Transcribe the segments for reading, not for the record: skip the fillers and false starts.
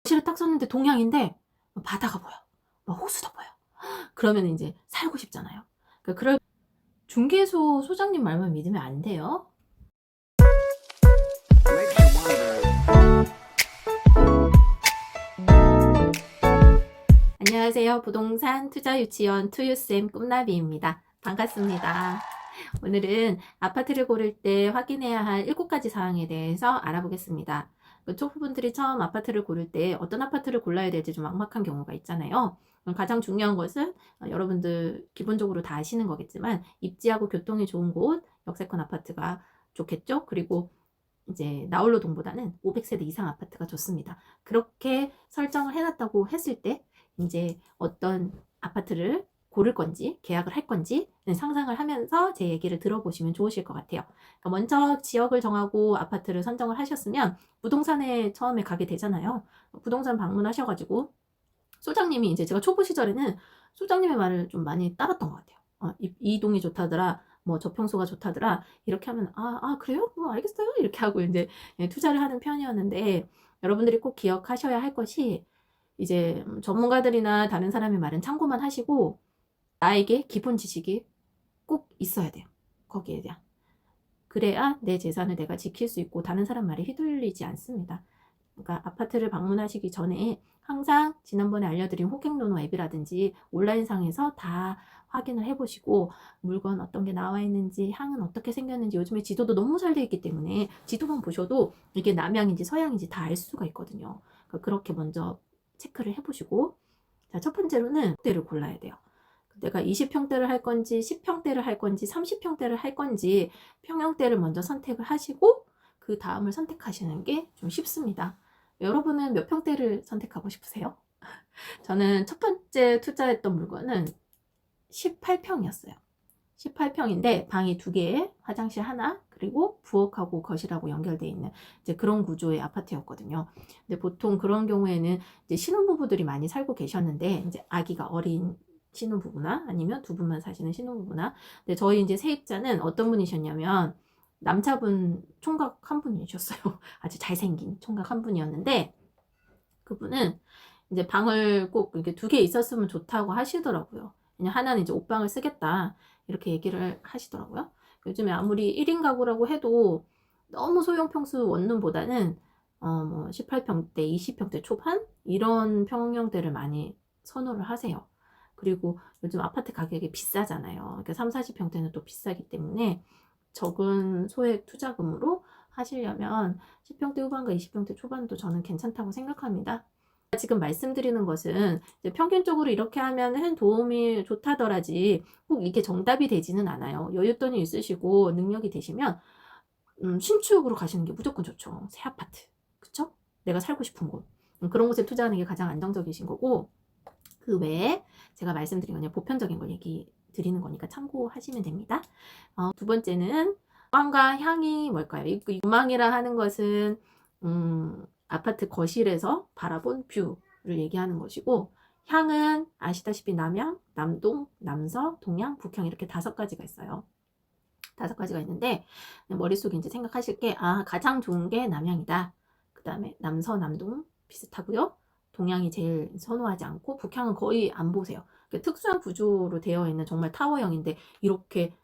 글씨를 딱 썼는데 동양인데 바다가 보여. 호수도 보여. 그러면 이제 살고 싶잖아요. 그러니까 그럴 중개소 소장님 말만 믿으면 안 돼요. 안녕하세요. 부동산 투자 유치원 투유쌤 꿈나비입니다. 반갑습니다. 오늘은 아파트를 고를 때 확인해야 할 7가지 사항에 대해서 알아보겠습니다. 초보분들이 처음 아파트를 고를 때 어떤 아파트를 골라야 될지 좀 막막한 경우가 있잖아요. 가장 중요한 것은 여러분들 기본적으로 다 아시는 거겠지만 입지하고 교통이 좋은 곳, 역세권 아파트가 좋겠죠. 그리고 이제 나홀로 동보다는 500세대 이상 아파트가 좋습니다. 그렇게 설정을 해놨다고 했을 때 이제 어떤 아파트를 고를 건지 계약을 할 건지 상상을 하면서 제 얘기를 들어보시면 좋으실 것 같아요. 그러니까 먼저 지역을 정하고 아파트를 선정을 하셨으면 부동산에 처음에 가게 되잖아요. 부동산 방문하셔가지고 소장님이 이제 제가 초보 시절에는 소장님의 말을 좀 많이 따랐던 것 같아요. 이 동이 좋다더라. 뭐 저평수가 좋다더라. 이렇게 하면 그래요? 뭐 알겠어요. 이렇게 하고 이제 투자를 하는 편이었는데 여러분들이 꼭 기억하셔야 할 것이 이제 전문가들이나 다른 사람의 말은 참고만 하시고 나에게 기본 지식이 꼭 있어야 돼요. 거기에 대한. 그래야 내 재산을 내가 지킬 수 있고 다른 사람 말에 휘둘리지 않습니다. 그러니까 아파트를 방문하시기 전에 항상 지난번에 알려드린 호갱노노 앱이라든지 온라인상에서 다 확인을 해보시고 물건 어떤 게 나와 있는지 향은 어떻게 생겼는지 요즘에 지도도 너무 잘 돼 있기 때문에 지도만 보셔도 이게 남향인지 서향인지 다 알 수가 있거든요. 그러니까 그렇게 먼저 체크를 해보시고 자, 첫 번째로는 때를 골라야 돼요. 내가 20평대를 할 건지 10평대를 할 건지 30평대를 할 건지 평형대를 먼저 선택을 하시고 그 다음을 선택하시는 게 좀 쉽습니다. 여러분은 몇 평대를 선택하고 싶으세요? 저는 첫 번째 투자했던 물건은 18평이었어요. 18평인데 방이 2개, 화장실 하나, 그리고 부엌하고 거실하고 연결되어 있는 이제 그런 구조의 아파트였거든요. 근데 보통 그런 경우에는 이제 신혼부부들이 많이 살고 계셨는데 이제 아기가 어린 신혼부부나 아니면 두 분만 사시는 신혼부부나 근데 저희 이제 세입자는 어떤 분이셨냐면 남자분 총각 한 분이셨어요. 아주 잘생긴 총각 한 분이었는데 그분은 이제 방을 꼭 이렇게 2개 있었으면 좋다고 하시더라고요. 그냥 하나는 이제 옷방을 쓰겠다 이렇게 얘기를 하시더라고요. 요즘에 아무리 1인 가구라고 해도 너무 소형 평수 원룸보다는 뭐 18평대, 20평대 초반 이런 평형대를 많이 선호를 하세요. 그리고 요즘 아파트 가격이 비싸잖아요. 그러니까 3, 40평대는 또 비싸기 때문에 적은 소액 투자금으로 하시려면 10평대 후반과 20평대 초반도 저는 괜찮다고 생각합니다. 지금 말씀드리는 것은 평균적으로 이렇게 하면 도움이 좋다더라지 꼭 이게 정답이 되지는 않아요. 여윳돈이 있으시고 능력이 되시면 신축으로 가시는 게 무조건 좋죠. 새 아파트. 그쵸? 내가 살고 싶은 곳. 그런 곳에 투자하는 게 가장 안정적이신 거고 그 외에 제가 말씀드린 건 그냥 보편적인 걸 얘기 드리는 거니까 참고하시면 됩니다. 두 번째는 주방과 향이 뭘까요? 이 유망이라 하는 것은 아파트 거실에서 바라본 뷰를 얘기하는 것이고 향은 아시다시피 남향, 남동, 남서, 동향, 북향 이렇게 5가지가 있어요. 5가지가 있는데 머릿속에 이제 생각하실 게 가장 좋은 게 남향이다. 그 다음에 남서, 남동 비슷하고요. 동향이 제일 선호하지 않고 북향은 거의 안 보세요. 특수한 구조로 되어 있는 정말 타워형인데 이렇게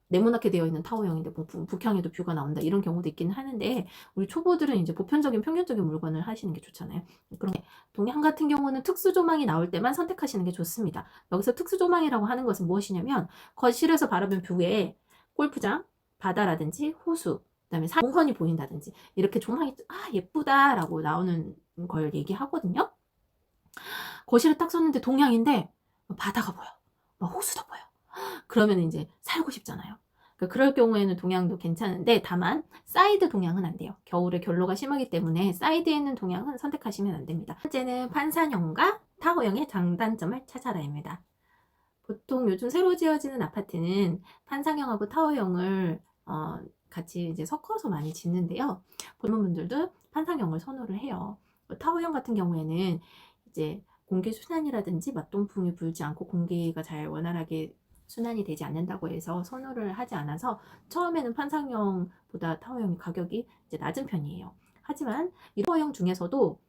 네모나게 되어 있는 타워형인데 뭐 북향에도 뷰가 나온다 이런 경우도 있기는 하는데 우리 초보들은 이제 보편적인 평균적인 물건을 하시는 게 좋잖아요. 그런 동향 같은 경우는 특수 조망이 나올 때만 선택하시는 게 좋습니다. 여기서 특수 조망이라고 하는 것은 무엇이냐면 거실에서 바라본 뷰에 골프장, 바다라든지 호수, 그다음에 공원이 보인다든지 이렇게 조망이 예쁘다라고 나오는 걸 얘기하거든요. 거실에 딱 썼는데 동향인데 바다가 보여. 호수도 보여. 그러면 이제 살고 싶잖아요. 그러니까 그럴 경우에는 동향도 괜찮은데 다만 사이드 동향은 안 돼요. 겨울에 결로가 심하기 때문에 사이드에 있는 동향은 선택하시면 안 됩니다. 첫 번째는 판상형과 타워형의 장단점을 찾아라입니다. 보통 요즘 새로 지어지는 아파트는 판상형하고 타워형을 같이 이제 섞어서 많이 짓는데요. 보는 분들도 판상형을 선호를 해요. 타워형 같은 경우에는 이제 공기 순환이라든지 맞동풍이 불지 않고 공기가 잘 원활하게 순환이 되지 않는다고 해서 선호를 하지 않아서 처음에는 판상형보다 타워형이 가격이 이제 낮은 편이에요. 하지만 이 타워형 중에서도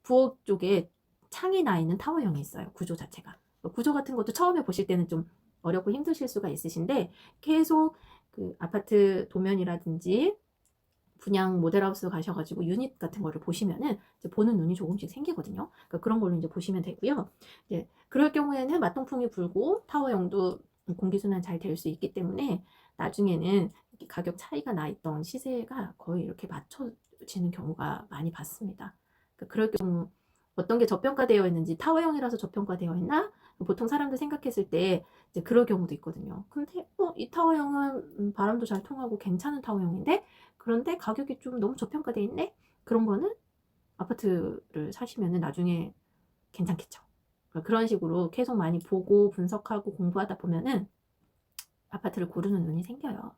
부엌 쪽에 창이 나 있는 타워형이 있어요. 구조 자체가. 구조 같은 것도 처음에 보실 때는 좀 어렵고 힘드실 수가 있으신데 계속 그 아파트 도면이라든지 분양 모델하우스 가셔가지고 유닛 같은 거를 보시면은 이제 보는 눈이 조금씩 생기거든요. 그러니까 그런 걸로 이제 보시면 되고요. 이제 그럴 경우에는 맞통풍이 불고 타워형도 공기순환 잘 될 수 있기 때문에 나중에는 가격 차이가 나 있던 시세가 거의 이렇게 맞춰지는 경우가 많이 봤습니다. 그러니까 그럴 경우 어떤 게 저평가되어 있는지 타워형이라서 저평가되어 있나? 보통 사람들 생각했을 때 이제 그럴 경우도 있거든요. 근데 이 타워형은 바람도 잘 통하고 괜찮은 타워형인데 그런데 가격이 좀 너무 저평가돼 있네? 그런 거는 아파트를 사시면은 나중에 괜찮겠죠. 그런 식으로 계속 많이 보고 분석하고 공부하다 보면은 아파트를 고르는 눈이 생겨요.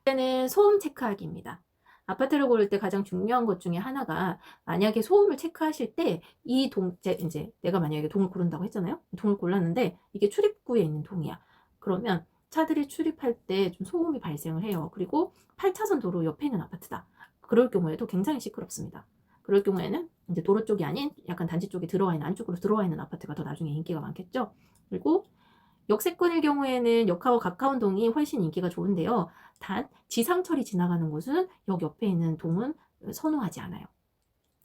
이제는 소음 체크하기입니다. 아파트를 고를 때 가장 중요한 것 중에 하나가 만약에 소음을 체크하실 때 이 이제 내가 만약에 동을 고른다고 했잖아요. 동을 골랐는데 이게 출입구에 있는 동이야. 그러면 차들이 출입할 때 좀 소음이 발생을 해요. 그리고 8차선 도로 옆에 있는 아파트다. 그럴 경우에도 굉장히 시끄럽습니다. 그럴 경우에는 이제 도로 쪽이 아닌 약간 단지 쪽에 들어와 있는 안쪽으로 들어와 있는 아파트가 더 나중에 인기가 많겠죠. 그리고 역세권일 경우에는 역하고 가까운 동이 훨씬 인기가 좋은데요. 단 지상철이 지나가는 곳은 역 옆에 있는 동은 선호하지 않아요.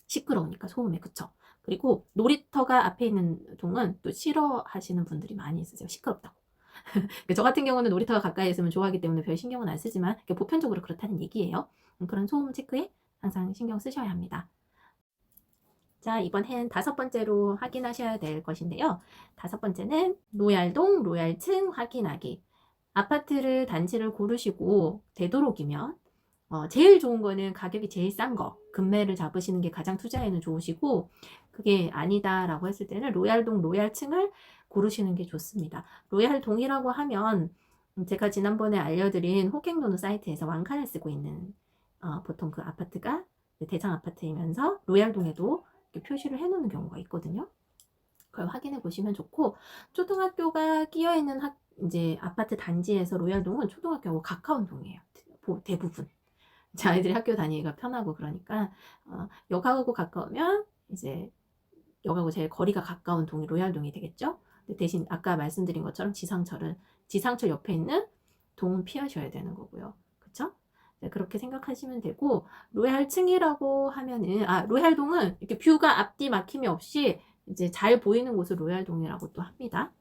시끄러우니까 소음에. 그쵸? 그리고 놀이터가 앞에 있는 동은 또 싫어하시는 분들이 많이 있으세요. 시끄럽다고. 저 같은 경우는 놀이터가 가까이 있으면 좋아하기 때문에 별 신경은 안 쓰지만 보편적으로 그렇다는 얘기예요. 그런 소음 체크에 항상 신경 쓰셔야 합니다. 자, 이번엔 5번째로 확인하셔야 될 것인데요. 5번째는 로얄동, 로얄층 확인하기. 아파트를, 단지를 고르시고 되도록이면 제일 좋은 거는 가격이 제일 싼 거, 금매를 잡으시는 게 가장 투자에는 좋으시고, 그게 아니다라고 했을 때는 로얄동, 로얄층을 고르시는 게 좋습니다. 로얄동이라고 하면 제가 지난번에 알려드린 호갱노노 사이트에서 왕칸을 쓰고 있는 보통 그 아파트가 대장 아파트이면서 로얄동에도 이렇게 표시를 해놓는 경우가 있거든요. 그걸 확인해 보시면 좋고, 초등학교가 끼어 있는 이제 아파트 단지에서 로얄동은 초등학교하고 가까운 동이에요. 대부분. 자, 아이들이 학교 다니기가 편하고 그러니까 역하고 가까우면 이제 역하고 제일 거리가 가까운 동이 로얄동이 되겠죠. 대신 아까 말씀드린 것처럼 지상철 옆에 있는 동은 피하셔야 되는 거고요. 그쵸? 그렇게 생각하시면 되고, 로얄층이라고 하면은 로얄동은 이렇게 뷰가 앞뒤 막힘이 없이 이제 잘 보이는 곳을 로얄동이라고 또 합니다.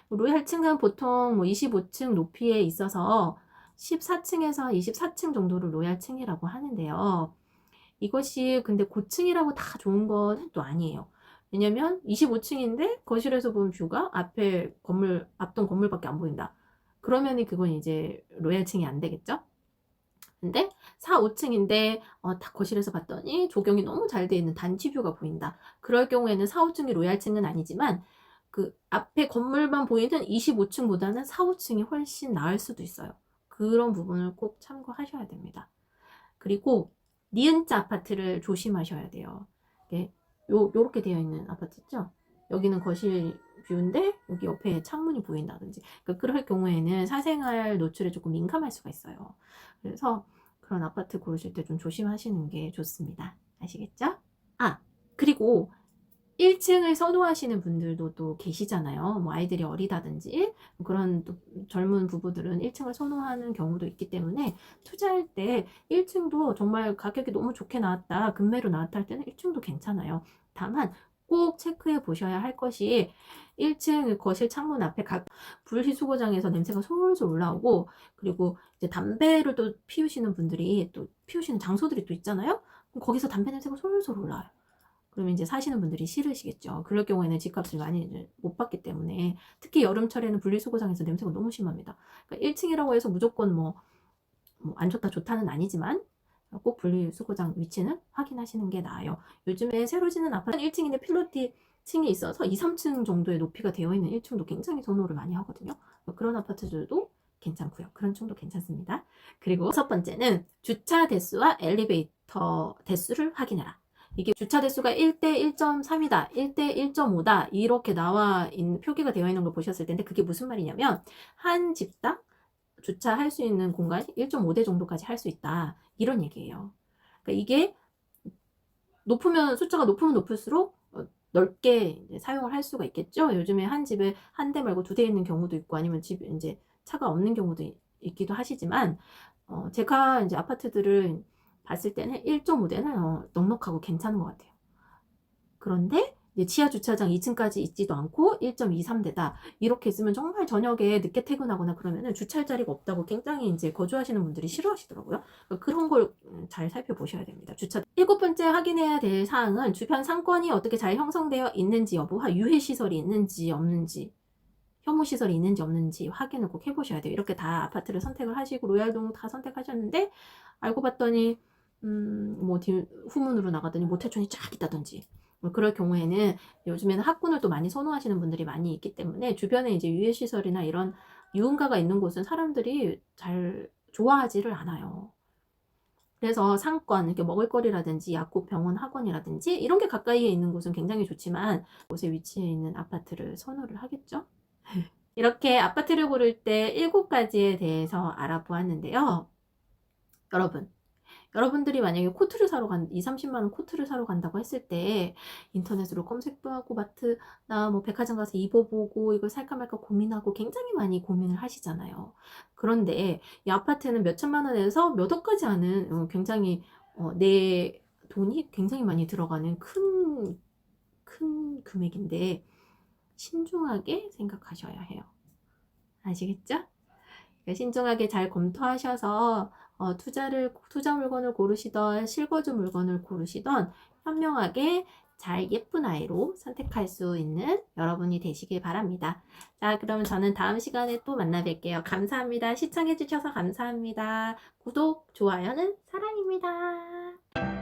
로얄층은 보통 25층 높이에 있어서 14층에서 24층 정도를 로얄층이라고 하는데요. 이것이 근데 고층이라고 다 좋은 건 또 아니에요. 왜냐면 25층인데 거실에서 보는 뷰가 앞동 건물밖에 안 보인다. 그러면은 그건 이제 로얄층이 안 되겠죠? 근데 4, 5층인데 다 거실에서 봤더니 조경이 너무 잘 돼 있는 단지 뷰가 보인다. 그럴 경우에는 4, 5층이 로얄층은 아니지만 그 앞에 건물만 보이는 25층보다는 4, 5층이 훨씬 나을 수도 있어요. 그런 부분을 꼭 참고하셔야 됩니다. 그리고 니은자 아파트를 조심하셔야 돼요. 요렇게 되어 있는 아파트 있죠? 여기는 거실 뷰인데 여기 옆에 창문이 보인다든지 그럴 경우에는 사생활 노출에 조금 민감할 수가 있어요. 그래서 그런 아파트 고르실 때 좀 조심하시는 게 좋습니다. 아시겠죠? 그리고 1층을 선호하시는 분들도 또 계시잖아요. 뭐 아이들이 어리다든지 그런 또 젊은 부부들은 1층을 선호하는 경우도 있기 때문에 투자할 때 1층도 정말 가격이 너무 좋게 나왔다, 금매로 나왔다 할 때는 1층도 괜찮아요. 다만 꼭 체크해 보셔야 할 것이 1층 거실 창문 앞에 분리수거장에서 냄새가 솔솔 올라오고, 그리고 이제 담배를 또 피우시는 분들이 또 피우시는 장소들이 또 있잖아요. 그럼 거기서 담배 냄새가 솔솔 올라와요. 그러면 이제 사시는 분들이 싫으시겠죠. 그럴 경우에는 집값을 많이 못 받기 때문에, 특히 여름철에는 분리수거장에서 냄새가 너무 심합니다. 그러니까 1층이라고 해서 무조건 안 좋다 좋다는 아니지만 꼭 분리수거장 위치는 확인하시는 게 나아요. 요즘에 새로 짓는 아파트 1층인데 필로티 층이 있어서 2, 3층 정도의 높이가 되어 있는 1층도 굉장히 선호를 많이 하거든요. 그런 아파트들도 괜찮고요. 그런 층도 괜찮습니다. 그리고 6번째는 주차 대수와 엘리베이터 대수를 확인해라. 이게 주차 대수가 1대 1.3이다, 1대 1.5다 이렇게 나와 있는 표기가 되어 있는 걸 보셨을 텐데, 그게 무슨 말이냐면 한 집당 주차할 수 있는 공간이 1.5대 정도까지 할 수 있다, 이런 얘기예요. 그러니까 이게 높으면 숫자가 높으면 높을수록 넓게 이제 사용을 할 수가 있겠죠. 요즘에 한 집에 한 대 말고 두 대 있는 경우도 있고 아니면 집에 이제 차가 없는 경우도 있기도 하시지만 제가 이제 아파트들을 봤을 때는 1.5대는 넉넉하고 괜찮은 것 같아요. 그런데 이제 지하 주차장 2층까지 있지도 않고 1.23대다. 이렇게 있으면 정말 저녁에 늦게 퇴근하거나 그러면은 주차할 자리가 없다고 굉장히 이제 거주하시는 분들이 싫어하시더라고요. 그런 걸 잘 살펴보셔야 됩니다. 주차. 일곱 번째 확인해야 될 사항은 주변 상권이 어떻게 잘 형성되어 있는지 여부와 유해 시설이 있는지 없는지, 혐오 시설이 있는지 없는지 확인을 꼭 해보셔야 돼요. 이렇게 다 아파트를 선택을 하시고 로얄동 다 선택하셨는데 알고 봤더니 뭐 후문으로 나가더니 모태촌이 쫙 있다든지 그럴 경우에는 요즘에는 학군을 또 많이 선호하시는 분들이 많이 있기 때문에 주변에 이제 유해시설이나 이런 유흥가가 있는 곳은 사람들이 잘 좋아하지를 않아요. 그래서 상권, 이렇게 먹을거리라든지 약국, 병원, 학원이라든지 이런 게 가까이에 있는 곳은 굉장히 좋지만 곳에 위치해 있는 아파트를 선호를 하겠죠? 이렇게 아파트를 고를 때 7가지에 대해서 알아보았는데요. 여러분들이 만약에 코트를 사러 2, 30만 원 코트를 사러 간다고 했을 때 인터넷으로 검색도 하고 마트나 뭐 백화점 가서 입어보고 이걸 살까 말까 고민하고 굉장히 많이 고민을 하시잖아요. 그런데 이 아파트는 몇 천만 원에서 몇 억까지 하는 굉장히 내 돈이 굉장히 많이 들어가는 큰 금액인데 신중하게 생각하셔야 해요. 아시겠죠? 신중하게 잘 검토하셔서 투자 물건을 고르시던 실거주 물건을 고르시던 현명하게 잘 예쁜 아이로 선택할 수 있는 여러분이 되시길 바랍니다. 자, 그러면 저는 다음 시간에 또 만나 뵐게요. 감사합니다. 시청해 주셔서 감사합니다. 구독, 좋아요는 사랑입니다.